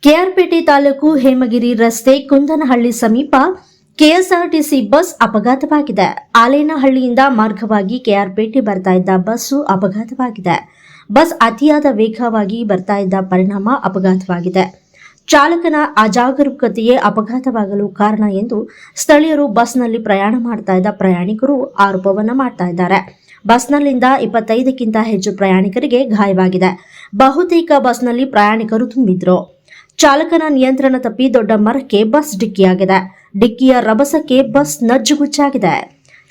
ಕೆಆರ್ಪೇಟೆ ತಾಲೂಕು ಹೇಮಗಿರಿ ರಸ್ತೆ ಕುಂದನಹಳ್ಳಿ ಸಮೀಪ KSRTC bus ಅಪಘಾತವಾಗಿದೆ. ಆಲೇನಹಳ್ಳಿಯಿಂದ ಮಾರ್ಗವಾಗಿ ಕೆಆರ್ಪೇಟೆ ಬರ್ತಾ ಇದ್ದ ಬಸ್ಸು ಅಪಘಾತವಾಗಿದೆ. ಬಸ್ ಅತಿಯಾದ ವೇಗವಾಗಿ ಬರ್ತಾ ಇದ್ದ ಪರಿಣಾಮ ಅಪಘಾತವಾಗಿದೆ. ಚಾಲಕನ ಅಜಾಗರೂಕತೆಯೇ ಅಪಘಾತವಾಗಲು ಕಾರಣ ಎಂದು ಸ್ಥಳೀಯರು ಬಸ್ನಲ್ಲಿ ಪ್ರಯಾಣ ಮಾಡ್ತಾ ಇದ್ದ ಪ್ರಯಾಣಿಕರು ಆರೋಪವನ್ನ ಮಾಡ್ತಾ ಇದ್ದಾರೆ. ಬಸ್ನಲ್ಲಿಂದ 25ಕ್ಕಿಂತ ಹೆಚ್ಚು ಪ್ರಯಾಣಿಕರಿಗೆ ಗಾಯವಾಗಿದೆ. ಬಹುತೇಕ ಬಸ್ನಲ್ಲಿ ಪ್ರಯಾಣಿಕರು ತುಂಬಿದ್ರು. ಚಾಲಕನ ನಿಯಂತ್ರಣ ತಪ್ಪಿ ದೊಡ್ಡ ಮರಕ್ಕೆ ಬಸ್ ಡಿಕ್ಕಿಯಾಗಿದೆ. ಡಿಕ್ಕಿಯ ರಭಸಕ್ಕೆ ಬಸ್ ನಜ್ಜುಗುಜ್ಜಾಗಿದೆ.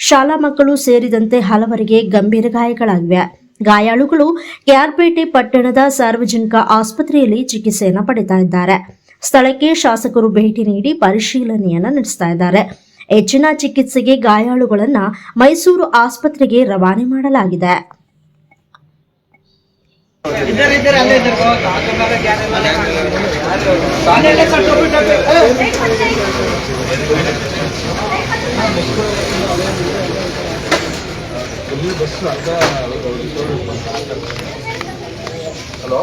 ಶಾಲಾ ಮಕ್ಕಳು ಸೇರಿದಂತೆ ಹಲವರಿಗೆ ಗಂಭೀರ ಗಾಯಗಳಾಗಿವೆ. ಗಾಯಾಳುಗಳು ಕೆಆರ್ಪೇಟೆ ಪಟ್ಟಣದ ಸಾರ್ವಜನಿಕ ಆಸ್ಪತ್ರೆಯಲ್ಲಿ ಚಿಕಿತ್ಸೆಯನ್ನು ಪಡೆತಾ ಇದ್ದಾರೆ. ಸ್ಥಳಕ್ಕೆ ಶಾಸಕರು ಭೇಟಿ ನೀಡಿ ಪರಿಶೀಲನೆಯನ್ನ ನಡೆಸ್ತಾ ಇದ್ದಾರೆ. ಹೆಚ್ಚಿನ ಚಿಕಿತ್ಸೆಗೆ ಗಾಯಾಳುಗಳನ್ನ ಮೈಸೂರು ಆಸ್ಪತ್ರೆಗೆ ರವಾನೆ ಮಾಡಲಾಗಿದೆ. ಹಲೋ,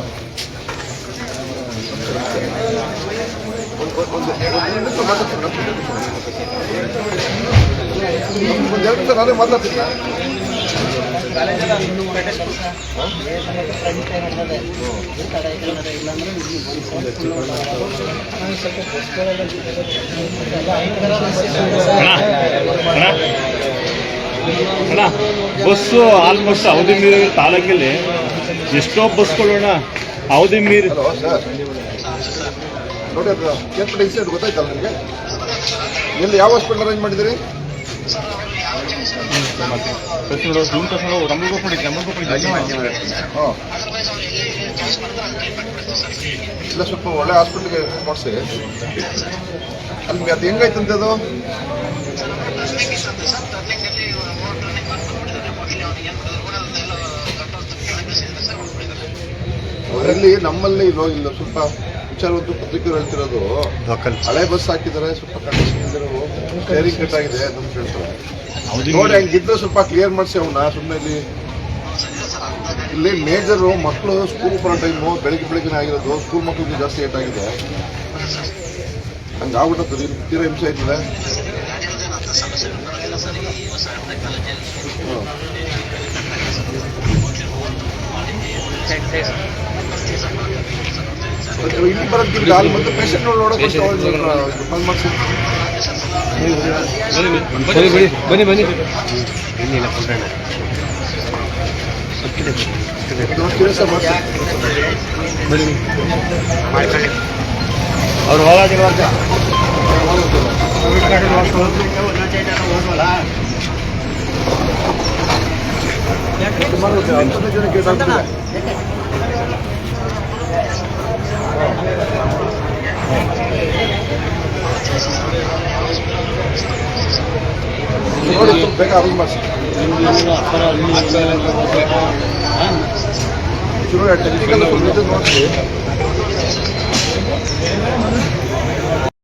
ನಾನೇ ಮಾತಾಡ್ತೀನಿ. ಬಸ್ಸು ಆಲ್ಮೋಸ್ಟ್ ಅವಧಿ ಮೀರಿ ತಾಲೂಕಲ್ಲಿ ಎಷ್ಟೋ ಬಸ್ಗಳೋಣ ಅವಧಿ ಮೀರಿ. ನೋಡಿ, ಕೆಂಪು ಇನ್ಸಿಡೆಂಟ್ ಗೊತ್ತಾಯ್ತಲ್ಲ ನಿಮಗೆ? ಎಲ್ಲಿ ಯಾವ ಹಾಸ್ಪಿಟಲ್ ಅರೇಂಜ್ ಮಾಡಿದ್ದೀರಿ? ಇಲ್ಲ, ಸ್ವಲ್ಪ ಒಳ್ಳೆ ಹಾಸ್ಪಿಟ್ಲಿಗೆ ಮಾಡಿಸಿ. ಅಲ್ಲಿ ಅದು ಹೆಂಗಾಯ್ತಂತೆ ಅದು? ಅವರಲ್ಲಿ ನಮ್ಮಲ್ಲಿ ಇಲ್ಲ ಸ್ವಲ್ಪ ವಿಚಾರವಂತೂ ಪತ್ರಿಕೆಗಳು ಹೇಳ್ತಿರೋದು, ಹಳೆ ಬಸ್ ಹಾಕಿದ್ದಾರೆ, ಸ್ವಲ್ಪ ಕಂಡೀಷನ್ ಇದ್ದರು, ಸ್ಟೇರಿಂಗ್ ಕಟ್ ಆಗಿದೆ ಅಂತ ಹೇಳ್ತಾರೆ. ನೋಡಿ, ಹಂಗಿದ್ರೆ ಸ್ವಲ್ಪ ಕ್ಲಿಯರ್ ಮಾಡಿಸಿ ಅವನ್ನ. ಸುಮ್ಮನೆ ಇಲ್ಲಿ ಮೇಜರು ಮಕ್ಕಳು ಸ್ಕೂಲ್ ಬರೋ ಟೈಮು ಬೆಳಿಗ್ಗೆ ಆಗಿರೋದು, ಸ್ಕೂಲ್ ಮಕ್ಕಳಿಗೆ ಜಾಸ್ತಿ ಏಟ್ ಆಗಿದೆ. ಹಂಗೆ ಆಗ್ಬಿಟ್ಟದ್ದು, ತೀರಾ ಹಿಂಸೆ ಆಯ್ತದೆ. ಇಲ್ಲಿ ಬರೋದಿಲ್ಲ, ಅಲ್ಲಿ ಮತ್ತೆ ಪೇಷಂಟ್ ನೋಡೋಕೆ ಕಾಲ್ ಮಾಡಿಸಿ. ಬನ್ನಿ ಅವ್ರು ಹೋಗೋದಿಲ್ಲ. ನೋಡಿ, ಬೇಗ ಅರೇಂಜ್ ಮಾಡಿಸಿ. ಟೆಕ್ನಿಕಲ್ ನೋಡಿಸಿ.